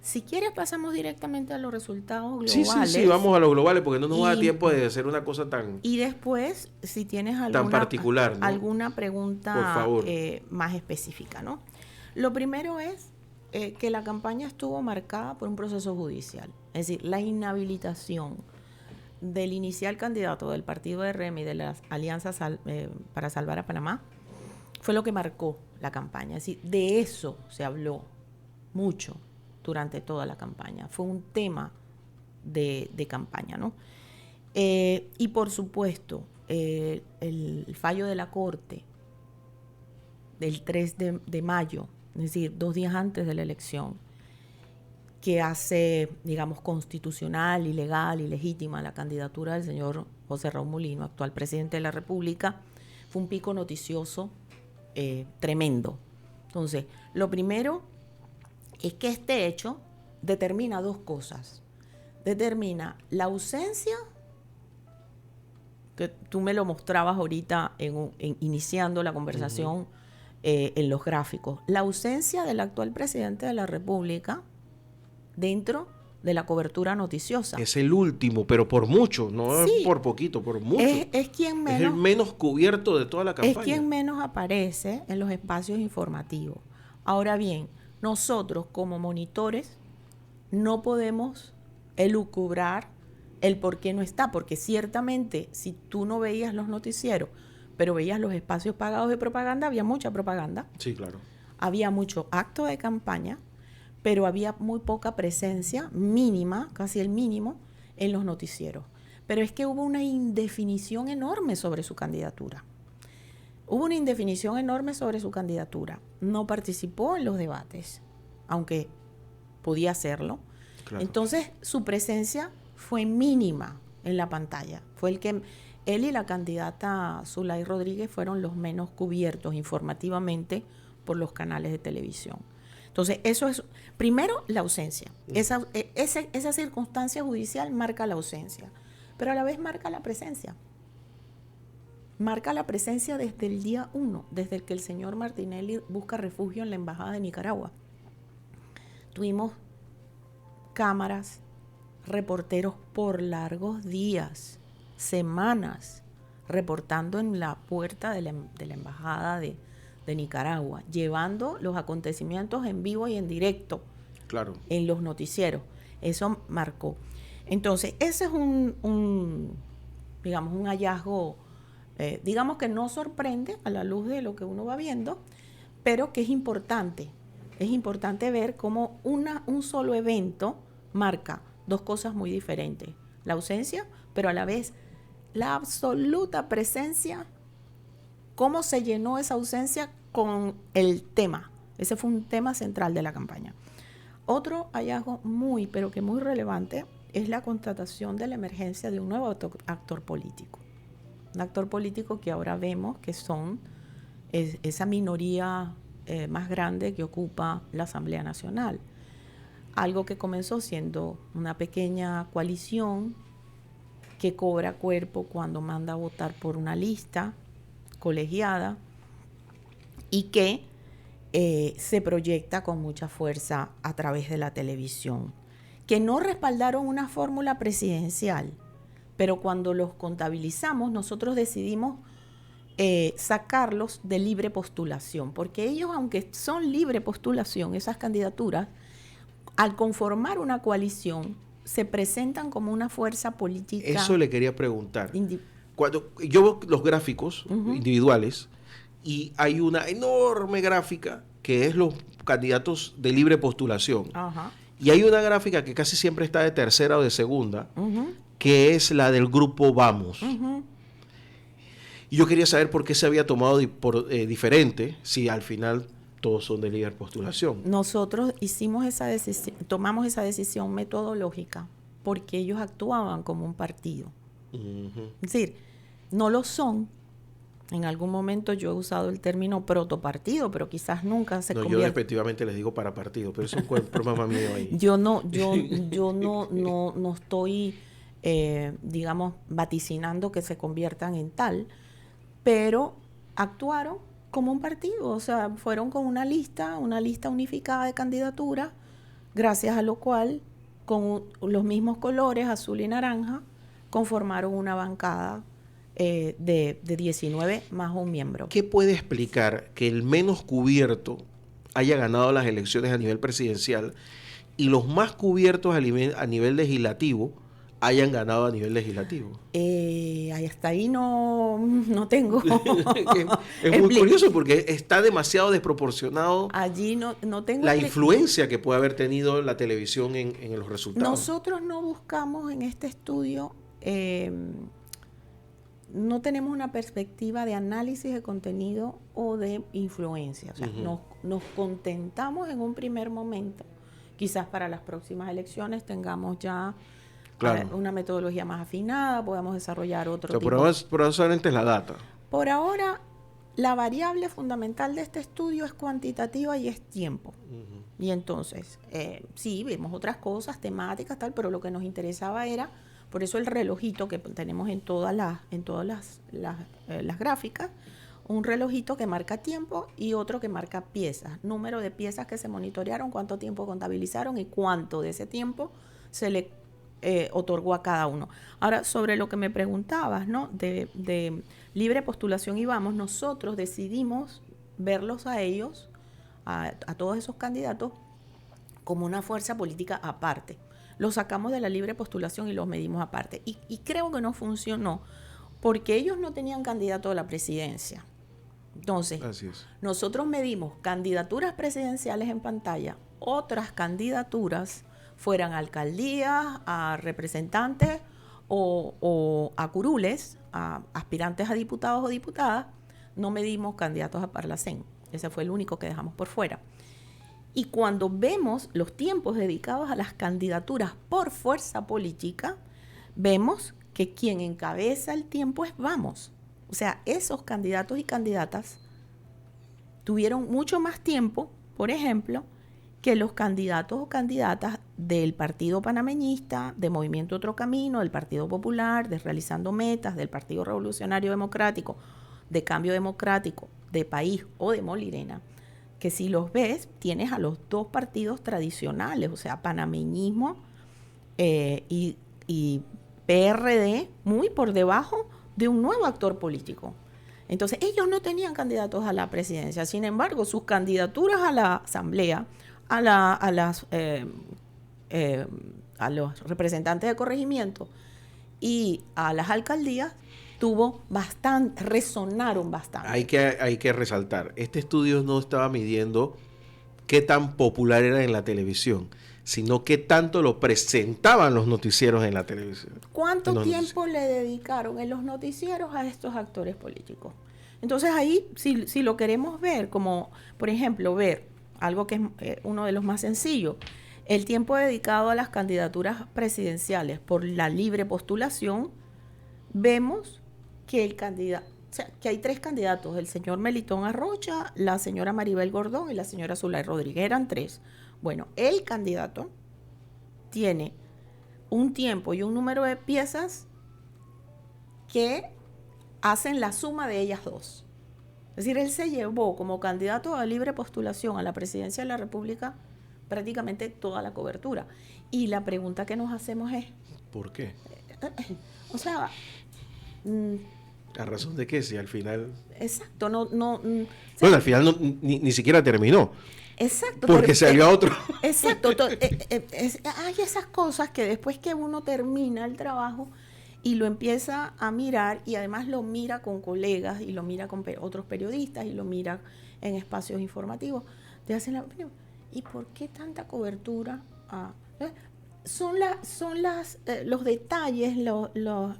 si quieres pasamos directamente a los resultados globales. Sí, vamos a los globales porque no nos da tiempo de hacer una cosa tan... Y después, si tienes tan particular, ¿no? alguna pregunta, por favor, más específica, ¿no? Lo primero es que la campaña estuvo marcada por un proceso judicial. Es decir, la inhabilitación del inicial candidato del partido de RM y de las alianzas para salvar a Panamá fue lo que marcó la campaña. Es decir, de eso se habló mucho durante toda la campaña. Fue un tema de campaña, ¿no? Y por supuesto, el fallo de la Corte del 3 de mayo, es decir, 2 días antes de la elección, que hace, digamos, constitucional y legal y legítima la candidatura del señor José Raúl Mulino, actual presidente de la República, fue un pico noticioso tremendo. Entonces, lo primero es que este hecho determina 2 cosas. Determina la ausencia, que tú me lo mostrabas ahorita iniciando la conversación en los gráficos, la ausencia del actual presidente de la República dentro de la cobertura noticiosa. Es el último, pero por mucho, no sí, por poquito, por mucho. Es quien menos, es el menos cubierto de toda la campaña. Es quien menos aparece en los espacios informativos. Ahora bien, nosotros como monitores no podemos elucubrar el por qué no está, porque ciertamente si tú no veías los noticieros, pero veías los espacios pagados de propaganda, había mucha propaganda. Sí, claro. Había mucho acto de campaña, pero había muy poca presencia, mínima, casi el mínimo, en los noticieros. Pero es que hubo una indefinición enorme sobre su candidatura. No participó en los debates, aunque podía hacerlo. Claro. Entonces, su presencia fue mínima en la pantalla. Él y la candidata Zulay Rodríguez fueron los menos cubiertos informativamente por los canales de televisión. Entonces, eso es, primero, la ausencia. Esa circunstancia judicial marca la ausencia, pero a la vez marca la presencia. Marca la presencia desde el día 1, desde el que el señor Martinelli busca refugio en la Embajada de Nicaragua. Tuvimos cámaras, reporteros por largos días, semanas, reportando en la puerta de la Embajada de Nicaragua, llevando los acontecimientos en vivo y en directo, claro, en los noticieros. Eso marcó. Entonces, ese es un hallazgo, digamos que no sorprende a la luz de lo que uno va viendo, pero que es importante es importante ver cómo un solo evento marca dos cosas muy diferentes. La ausencia, pero a la vez la absoluta presencia, cómo se llenó esa ausencia con el tema. Ese fue un tema central de la campaña. Otro hallazgo muy, pero que muy relevante, es la constatación de la emergencia de un nuevo actor político. Un actor político que ahora vemos que son esa minoría más grande que ocupa la Asamblea Nacional. Algo que comenzó siendo una pequeña coalición que cobra cuerpo cuando manda a votar por una lista colegiada y que se proyecta con mucha fuerza a través de la televisión, que no respaldaron una fórmula presidencial, pero cuando los contabilizamos nosotros decidimos sacarlos de libre postulación, porque ellos, aunque son libre postulación, esas candidaturas, al conformar una coalición, se presentan como una fuerza política. Eso le quería preguntar. Cuando yo veo los gráficos individuales y hay una enorme gráfica que es los candidatos de libre postulación. Ajá. Y hay una gráfica que casi siempre está de tercera o de segunda, que es la del grupo Vamos. Y yo quería saber por qué se había tomado diferente, si al final todos son de libre postulación. Nosotros tomamos esa decisión metodológica porque ellos actuaban como un partido. Es decir, no lo son. En algún momento yo he usado el término protopartido, pero quizás nunca se convierte. Yo respectivamente les digo para partido, pero eso es un problema mío ahí. Yo no estoy, digamos, vaticinando que se conviertan en tal, pero actuaron como un partido, o sea, fueron con una lista unificada de candidaturas, gracias a lo cual, con los mismos colores, azul y naranja, conformaron una bancada de 19 más un miembro. ¿Qué puede explicar que el menos cubierto haya ganado las elecciones a nivel presidencial y los más cubiertos a nivel legislativo hayan ganado a nivel legislativo? Hasta ahí no tengo. Es muy curioso porque está demasiado desproporcionado. Allí no tengo la influencia que puede haber tenido la televisión en los resultados. Nosotros no buscamos en este estudio, no tenemos una perspectiva de análisis de contenido o de influencia. O sea, nos contentamos en un primer momento. Quizás para las próximas elecciones tengamos ya una metodología más afinada, podamos desarrollar otro tipo. Por ahora solamente es la data. Por ahora, la variable fundamental de este estudio es cuantitativa y es tiempo. Y entonces, sí, vemos otras cosas, temáticas, tal, pero lo que nos interesaba era, por eso el relojito que tenemos en todas las gráficas, un relojito que marca tiempo y otro que marca piezas, número de piezas que se monitorearon, cuánto tiempo contabilizaron y cuánto de ese tiempo se le otorgó a cada uno. Ahora, sobre lo que me preguntabas, ¿no? De libre postulación y Vamos, nosotros decidimos verlos a ellos, a todos esos candidatos, como una fuerza política aparte. Los sacamos de la libre postulación y los medimos aparte. Y creo que no funcionó porque ellos no tenían candidato a la presidencia. Entonces, nosotros medimos candidaturas presidenciales en pantalla, otras candidaturas fueran alcaldías, a representantes o a curules, a aspirantes a diputados o diputadas, no medimos candidatos a Parlacén. Ese fue el único que dejamos por fuera. Y cuando vemos los tiempos dedicados a las candidaturas por fuerza política, vemos que quien encabeza el tiempo es Vamos. O sea, esos candidatos y candidatas tuvieron mucho más tiempo, por ejemplo, que los candidatos o candidatas del Partido Panameñista, de Movimiento Otro Camino, del Partido Popular, de Realizando Metas, del Partido Revolucionario Democrático, de Cambio Democrático, de País o de Molirena, que si los ves, tienes a los dos partidos tradicionales, o sea, panameñismo y PRD, muy por debajo de un nuevo actor político. Entonces, ellos no tenían candidatos a la presidencia, sin embargo, sus candidaturas a la asamblea, a los representantes de corregimiento y a las alcaldías, resonaron bastante. Hay que resaltar, este estudio no estaba midiendo qué tan popular era en la televisión, sino qué tanto lo presentaban los noticieros en la televisión. ¿Cuánto tiempo le dedicaron en los noticieros a estos actores políticos? Entonces ahí, si lo queremos ver, como por ejemplo ver algo que es uno de los más sencillos, el tiempo dedicado a las candidaturas presidenciales por la libre postulación, vemos que el candidato, o sea, que hay 3 candidatos, el señor Melitón Arrocha, la señora Maribel Gordón y la señora Zulay Rodríguez, eran 3. Bueno, el candidato tiene un tiempo y un número de piezas que hacen la suma de ellas 2. Es decir, él se llevó como candidato a libre postulación a la presidencia de la República prácticamente toda la cobertura. Y la pregunta que nos hacemos es... ¿Por qué? O sea... ¿A razón de qué? Si al final... Exacto, bueno, al final ni siquiera terminó. Exacto. Porque salió a otro. Exacto. Hay esas cosas que después que uno termina el trabajo y lo empieza a mirar, y además lo mira con colegas y lo mira con otros periodistas y lo mira en espacios informativos, te hacen la opinión. ¿Y por qué tanta cobertura? Son los detalles, los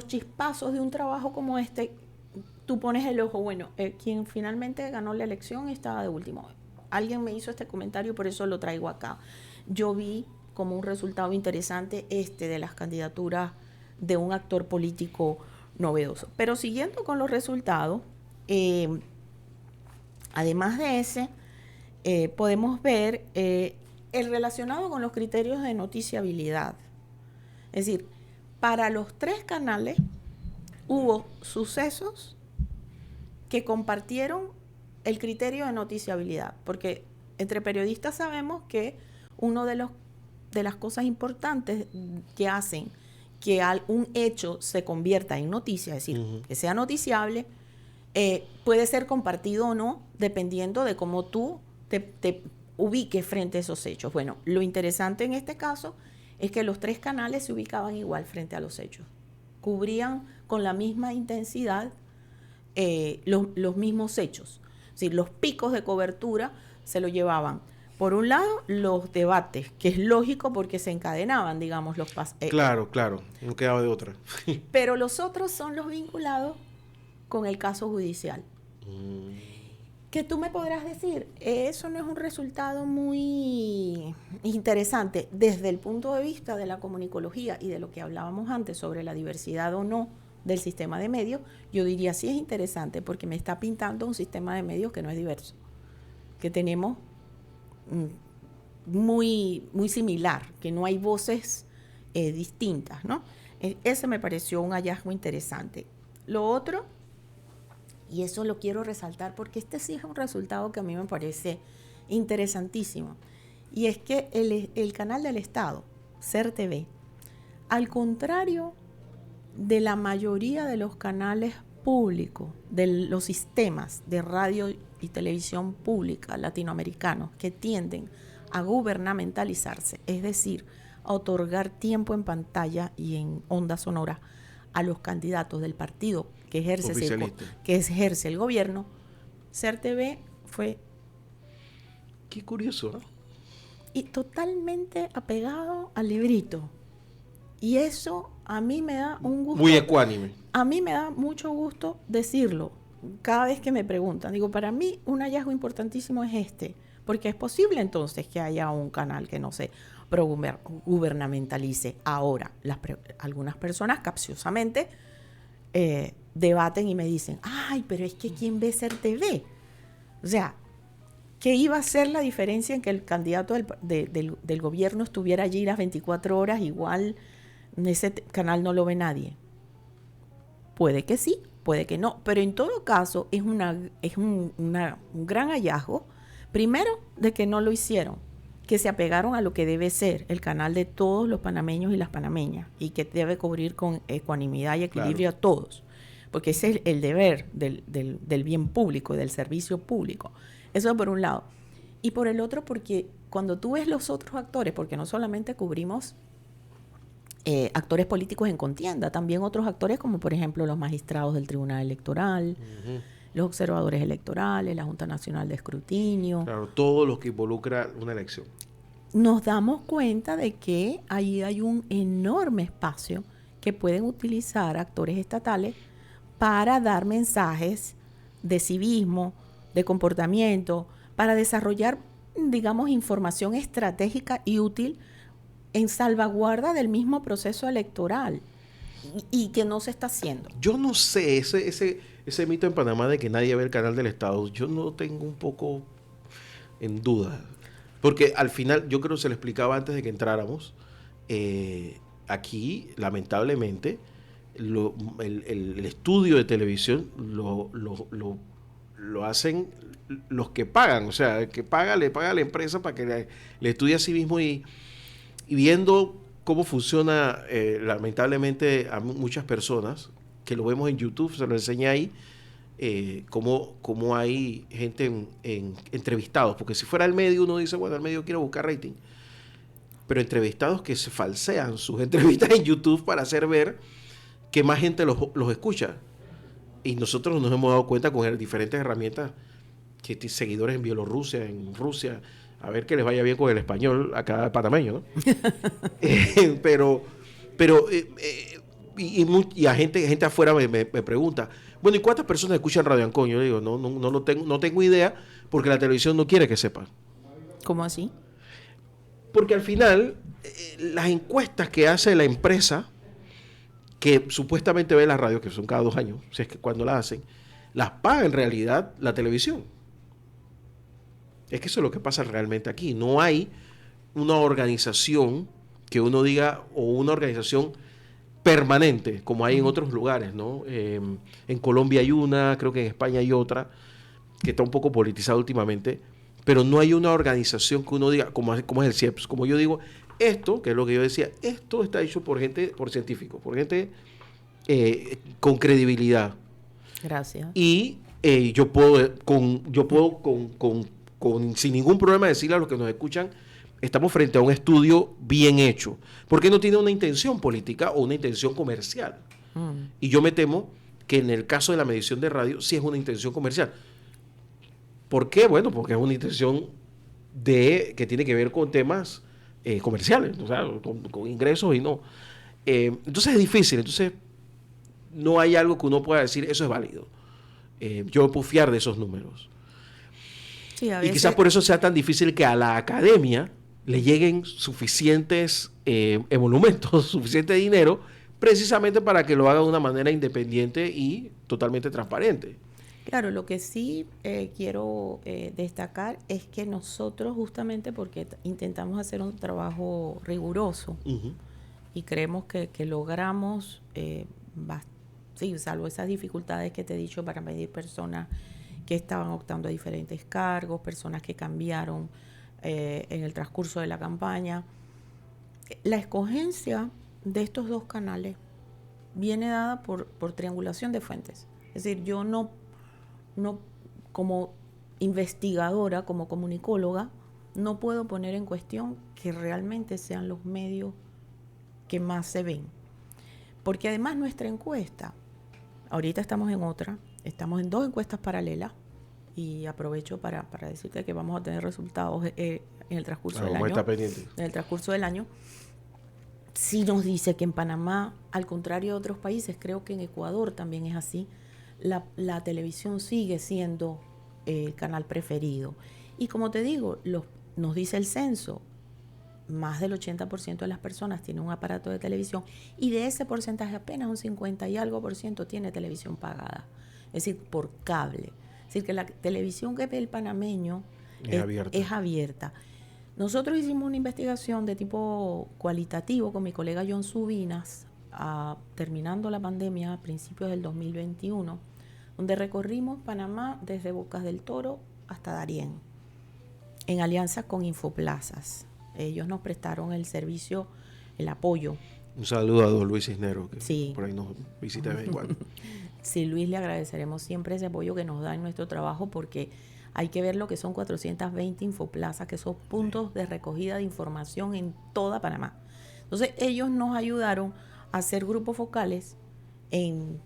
chispazos de un trabajo como este. Tú pones el ojo, bueno, quien finalmente ganó la elección estaba de último. Alguien me hizo este comentario, por eso lo traigo acá. Yo vi como un resultado interesante de las candidaturas de un actor político novedoso. Pero siguiendo con los resultados, además de ese, podemos ver el relacionado con los criterios de noticiabilidad. Es decir, para los 3 canales hubo sucesos que compartieron el criterio de noticiabilidad, porque entre periodistas sabemos que uno de las cosas importantes que hacen que un hecho se convierta en noticia, es decir, que sea noticiable, puede ser compartido o no, dependiendo de cómo tú te ubiques frente a esos hechos. Bueno, lo interesante en este caso es que los 3 canales se ubicaban igual frente a los hechos, cubrían con la misma intensidad los mismos hechos. Es decir, los picos de cobertura se lo llevaban, por un lado, los debates, que es lógico porque se encadenaban, digamos, los claro, no quedaba de otra. Pero los otros son los vinculados con el caso judicial. Que tú me podrás decir, eso no es un resultado muy interesante desde el punto de vista de la comunicología y de lo que hablábamos antes sobre la diversidad o no del sistema de medios. Yo diría sí es interesante porque me está pintando un sistema de medios que no es diverso, que tenemos muy, muy similar, que no hay voces distintas, ¿no? Ese me pareció un hallazgo interesante. Lo otro, y eso lo quiero resaltar porque este sí es un resultado que a mí me parece interesantísimo, y es que el canal del Estado, SER TV, al contrario de la mayoría de los canales públicos, de los sistemas de radio y televisión pública latinoamericanos que tienden a gubernamentalizarse, es decir, a otorgar tiempo en pantalla y en onda sonora a los candidatos del partido que ejerce el gobierno, SER TV fue... Qué curioso, ¿no? Y totalmente apegado al librito. Y eso a mí me da un gusto. Muy ecuánime. A mí me da mucho gusto decirlo cada vez que me preguntan. Digo, para mí un hallazgo importantísimo es porque es posible entonces que haya un canal que no se gubernamentalice. Ahora, algunas personas capciosamente debaten y me dicen, ay, pero es que ¿quién ve SER TV? O sea, ¿qué iba a ser la diferencia en que el candidato del gobierno estuviera allí las 24 horas? Igual ese canal no lo ve nadie. Puede que sí, puede que no, pero en todo caso es un gran hallazgo. Primero, de que no lo hicieron, que se apegaron a lo que debe ser el canal de todos los panameños y las panameñas y que debe cubrir con ecuanimidad y equilibrio a todos, porque ese es el deber del bien público, del servicio público. Eso por un lado. Y por el otro, porque cuando tú ves los otros actores, porque no solamente cubrimos actores políticos en contienda, también otros actores como por ejemplo los magistrados del Tribunal Electoral, los observadores electorales, la Junta Nacional de Escrutinio. Claro, todo lo que involucra una elección. Nos damos cuenta de que ahí hay un enorme espacio que pueden utilizar actores estatales para dar mensajes de civismo, de comportamiento, para desarrollar, digamos, información estratégica y útil en salvaguarda del mismo proceso electoral y que no se está haciendo. Yo no sé, ese mito en Panamá de que nadie ve el canal del Estado, yo no tengo un poco en duda. Porque al final, yo creo que se lo explicaba antes de que entráramos, aquí, lamentablemente, el estudio de televisión lo hacen los que pagan, o sea, el que paga, le paga a la empresa para que le estudie a sí mismo y viendo cómo funciona, lamentablemente, a muchas personas, que lo vemos en YouTube, se lo enseña ahí, cómo hay gente en entrevistados, porque si fuera el medio, uno dice, bueno, el medio quiere buscar rating, pero entrevistados que se falsean sus entrevistas en YouTube para hacer ver que más gente los escucha. Y nosotros nos hemos dado cuenta con diferentes herramientas que tienen seguidores en Bielorrusia, en Rusia, a ver que les vaya bien con el español a cada panameño, ¿no? pero y a gente afuera me pregunta, bueno, ¿y cuántas personas escuchan Radio Ancón? Yo digo, no tengo idea, porque la televisión no quiere que sepan. ¿Cómo así? Porque al final, las encuestas que hace la empresa, que supuestamente ve la radio, que son cada 2 años, si es que cuando las hacen, las paga en realidad la televisión. Es que eso es lo que pasa realmente aquí. No hay una organización que uno diga, o una organización permanente, como hay en otros lugares, ¿no? En Colombia hay una, creo que en España hay otra, que está un poco politizada últimamente, pero no hay una organización que uno diga, como es el CIEPS, como yo digo, esto, que es lo que yo decía, esto está hecho por gente, por científicos, por gente con credibilidad. Gracias. Y yo puedo, sin ningún problema decirle a los que nos escuchan, estamos frente a un estudio bien hecho, porque no tiene una intención política o una intención comercial. Y yo me temo que en el caso de la medición de radio sí es una intención comercial. ¿Por qué? Bueno, porque es una intención que tiene que ver con temas comerciales, o sea, con ingresos y no. Entonces es difícil, entonces no hay algo que uno pueda decir, eso es válido. Yo puedo fiar de esos números. Sí, y quizás por eso sea tan difícil que a la academia le lleguen suficientes emolumentos, suficiente dinero, precisamente para que lo haga de una manera independiente y totalmente transparente. Claro, lo que sí quiero destacar es que nosotros, justamente porque intentamos hacer un trabajo riguroso y creemos que logramos, sí, salvo esas dificultades que te he dicho para medir personas que estaban optando a diferentes cargos, personas que cambiaron en el transcurso de la campaña. La escogencia de estos 2 canales viene dada por triangulación de fuentes. Es decir, yo no como investigadora, como comunicóloga, no puedo poner en cuestión que realmente sean los medios que más se ven. Porque además nuestra encuesta, ahorita estamos en 2 encuestas paralelas, y aprovecho para decirte que vamos a tener resultados en el transcurso del año. Está pendiente. En el transcurso del año. Sí nos dice que en Panamá, al contrario de otros países, creo que en Ecuador también es así, la televisión sigue siendo el canal preferido. Y como te digo, nos dice el censo, más del 80% de las personas tienen un aparato de televisión, y de ese porcentaje apenas un 50 y algo por ciento tiene televisión pagada, es decir, por cable. Es decir, que la televisión que ve el panameño es abierta. Nosotros hicimos una investigación de tipo cualitativo con mi colega John Subinas, terminando la pandemia a principios del 2021, donde recorrimos Panamá desde Bocas del Toro hasta Darién, en alianza con Infoplazas. Ellos nos prestaron el servicio, el apoyo. Un saludo a don Luis Cisneros, que sí, por ahí nos visita de vez en cuando. Sí, Luis, le agradeceremos siempre ese apoyo que nos da en nuestro trabajo, porque hay que ver lo que son 420 Infoplazas, que son puntos de recogida de información en toda Panamá. Entonces, ellos nos ayudaron a hacer grupos focales en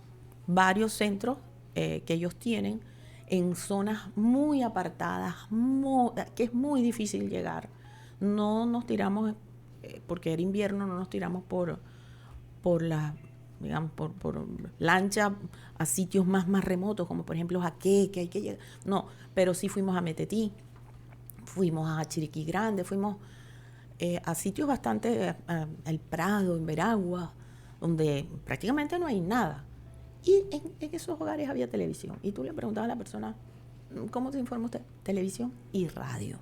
varios centros que ellos tienen, en zonas muy apartadas, que es muy difícil llegar. No nos tiramos, porque era invierno, no nos tiramos por la, digamos, por lancha a sitios más remotos, como por ejemplo Jaque, que hay que llegar. No, pero sí fuimos a Metetí, fuimos a Chiriquí Grande, fuimos a sitios bastante, El Prado, en Veragua, donde prácticamente no hay nada. Y en esos hogares había televisión. Y tú le preguntabas a la persona, ¿cómo se informa usted? Televisión y radio.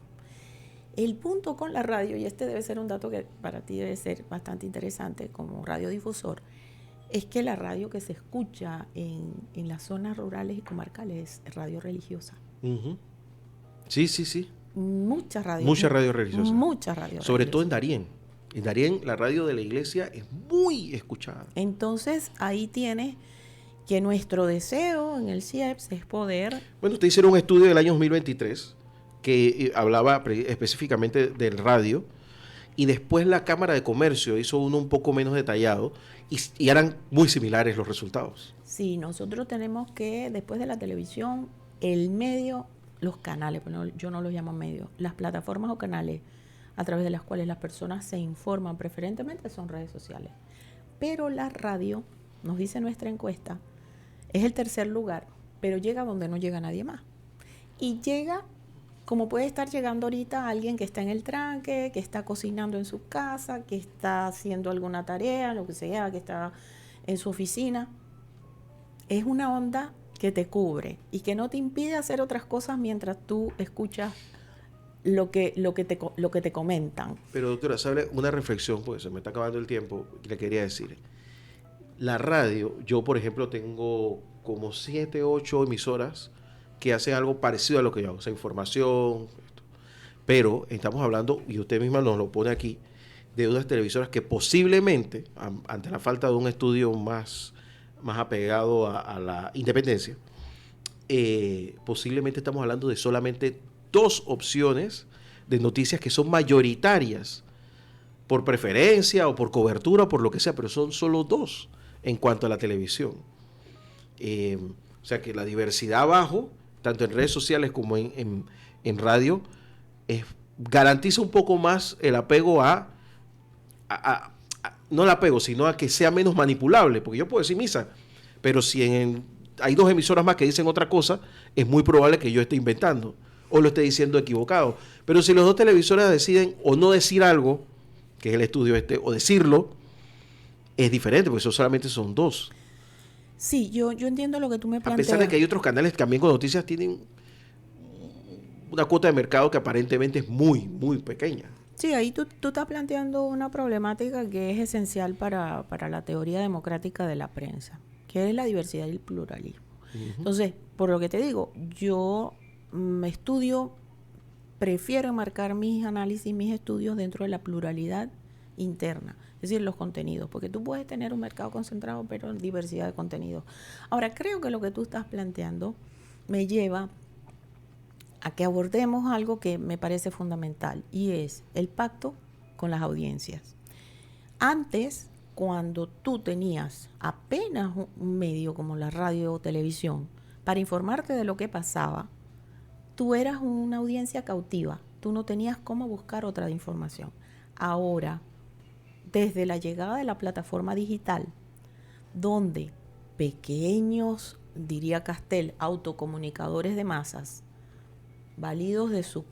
El punto con la radio, y este debe ser un dato que para ti debe ser bastante interesante como radiodifusor, es que la radio que se escucha en las zonas rurales y comarcales es radio religiosa. Uh-huh. Sí, sí, sí. Mucha radio. Mucha radio religiosa. Mucha radio Sobre religiosa. todo en Darién. En Darién la radio de la iglesia es muy escuchada. Entonces ahí tienes que nuestro deseo en el CIEPS es poder... Bueno, usted hicieron un estudio del año 2023 que hablaba específicamente del radio, y después la Cámara de Comercio hizo uno un poco menos detallado y eran muy similares los resultados. Sí, nosotros tenemos que, después de la televisión, el medio, los canales, bueno, yo no los llamo medios, las plataformas o canales a través de las cuales las personas se informan preferentemente son redes sociales. Pero la radio, nos dice nuestra encuesta, es el tercer lugar, pero llega donde no llega nadie más. Y llega como puede estar llegando ahorita alguien que está en el tranque, que está cocinando en su casa, que está haciendo alguna tarea, lo que sea, que está en su oficina. Es una onda que te cubre y que no te impide hacer otras cosas mientras tú escuchas lo que te comentan. Pero doctora, ¿sabe una reflexión? Pues se me está acabando el tiempo, le quería decir. La radio, yo por ejemplo tengo como 7, 8 emisoras que hacen algo parecido a lo que yo hago, o sea, información, esto. Pero estamos hablando, y usted misma nos lo pone aquí, de unas televisoras que posiblemente, ante la falta de un estudio más apegado a la independencia, posiblemente estamos hablando de solamente 2 opciones de noticias que son mayoritarias por preferencia o por cobertura o por lo que sea, pero son solo 2 en cuanto a la televisión. O sea que la diversidad abajo, tanto en redes sociales como en radio, garantiza un poco más el apego no el apego, sino a que sea menos manipulable, porque yo puedo decir misa, pero si hay 2 emisoras más que dicen otra cosa, es muy probable que yo esté inventando o lo esté diciendo equivocado. Pero si los 2 televisoras deciden o no decir algo, que es el estudio o decirlo, es diferente, porque eso solamente son 2. Sí, yo entiendo lo que tú me planteas. A pesar de que hay otros canales que también con noticias tienen una cuota de mercado que aparentemente es muy, muy pequeña. Sí, ahí tú estás planteando una problemática que es esencial para la teoría democrática de la prensa, que es la diversidad y el pluralismo. Uh-huh. Entonces, por lo que te digo, yo prefiero enmarcar mis análisis, mis estudios dentro de la pluralidad interna, es decir, los contenidos, porque tú puedes tener un mercado concentrado, pero en diversidad de contenidos. Ahora, creo que lo que tú estás planteando me lleva a que abordemos algo que me parece fundamental, y es el pacto con las audiencias. Antes, cuando tú tenías apenas un medio como la radio o televisión para informarte de lo que pasaba, tú eras una audiencia cautiva, tú no tenías cómo buscar otra información. Ahora, desde la llegada de la plataforma digital, donde pequeños, diría Castel, autocomunicadores de masas, válidos de su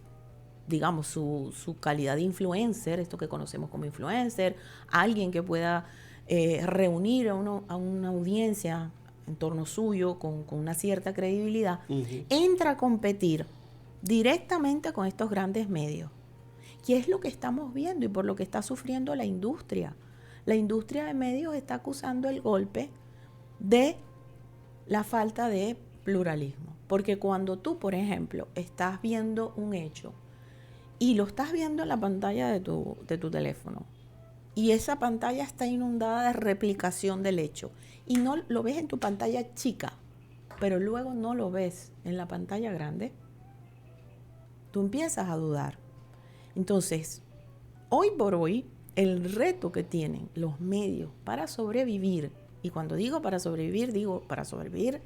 calidad de influencer, esto que conocemos como influencer, alguien que pueda reunir a una audiencia en torno suyo con una cierta credibilidad, uh-huh, entra a competir directamente con estos grandes medios. ¿Qué es lo que estamos viendo y por lo que está sufriendo la industria? La industria de medios está acusando el golpe de la falta de pluralismo. Porque cuando tú, por ejemplo, estás viendo un hecho y lo estás viendo en la pantalla de tu teléfono y esa pantalla está inundada de replicación del hecho y no lo ves en tu pantalla chica, pero luego no lo ves en la pantalla grande, tú empiezas a dudar. Entonces, hoy por hoy, el reto que tienen los medios para sobrevivir, y cuando digo para sobrevivir, digo para sobrevivir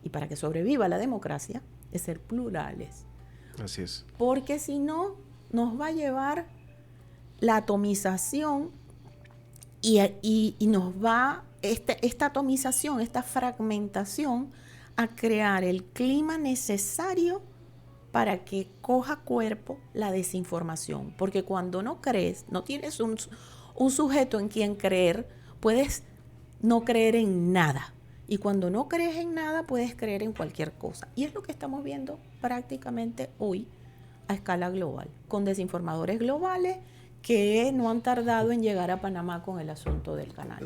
y para que sobreviva la democracia, es ser plurales. Así es. Porque si no, nos va a llevar la atomización y nos va, esta atomización, esta fragmentación, a crear el clima necesario para que coja cuerpo la desinformación. Porque cuando no crees, no tienes un sujeto en quien creer, puedes no creer en nada. Y cuando no crees en nada, puedes creer en cualquier cosa. Y es lo que estamos viendo prácticamente hoy a escala global, con desinformadores globales que no han tardado en llegar a Panamá con el asunto del canal.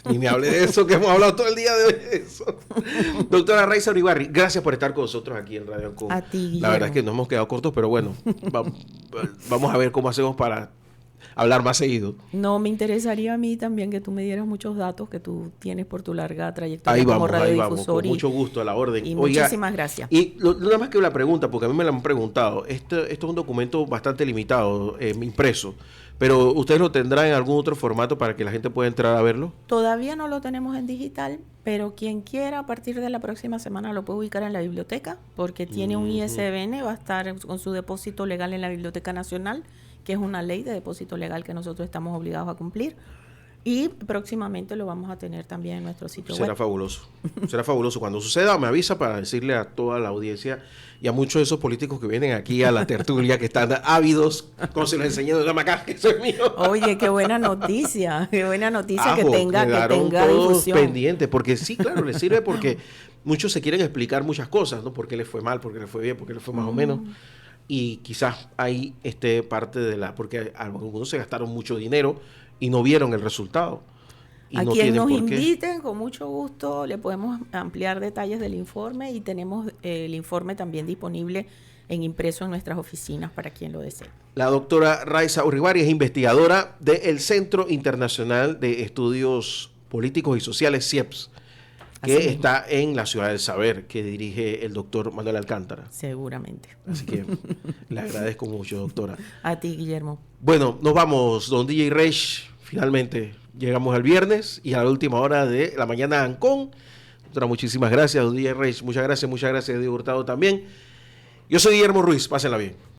Ni me hable de eso, que hemos hablado todo el día de hoy de eso. Doctora Raiza Uribarri, gracias por estar con nosotros aquí en Radio Ancon. A ti, Guillermo. La verdad es que nos hemos quedado cortos, pero bueno, vamos a ver cómo hacemos para hablar más seguido. No, me interesaría a mí también que tú me dieras muchos datos que tú tienes por tu larga trayectoria como radiodifusor. Con mucho gusto, a la orden. Y muchísimas gracias. Y nada más que una pregunta, porque a mí me la han preguntado. Esto es un documento bastante limitado, impreso, pero ¿ustedes lo tendrán en algún otro formato para que la gente pueda entrar a verlo? Todavía no lo tenemos en digital, pero quien quiera a partir de la próxima semana lo puede ubicar en la biblioteca, porque tiene un ISBN, va a estar con su depósito legal en la Biblioteca Nacional, que es una ley de depósito legal que nosotros estamos obligados a cumplir. Y próximamente lo vamos a tener también en nuestro sitio web. Será fabuloso. Será fabuloso. Cuando suceda, me avisa para decirle a toda la audiencia y a muchos de esos políticos que vienen aquí a la tertulia, que están ávidos, como se los enseñé de acá, que eso es mío. Oye, qué buena noticia. Qué buena noticia que tenga todos difusión. Pendientes, porque sí, claro, les sirve porque muchos se quieren explicar muchas cosas, ¿no? ¿Por qué les fue mal? ¿Por qué les fue bien? ¿Por qué les fue más o menos? Y quizás ahí esté parte de porque algunos se gastaron mucho dinero y no vieron el resultado. Y a no quien nos por qué. inviten, con mucho gusto, le podemos ampliar detalles del informe y tenemos el informe también disponible en impreso en nuestras oficinas para quien lo desee. La doctora Raiza Uribarri es investigadora del Centro Internacional de Estudios Políticos y Sociales, CIEPS, que está en la Ciudad del Saber, que dirige el doctor Manuel Alcántara. Seguramente. Así que le agradezco mucho, doctora. A ti, Guillermo. Bueno, nos vamos, don DJ Reich. Finalmente llegamos al viernes y a la última hora de la mañana Ancon. Doctora, muchísimas gracias, don DJ Reich. Muchas gracias, Diego Hurtado también. Yo soy Guillermo Ruiz, pásenla bien.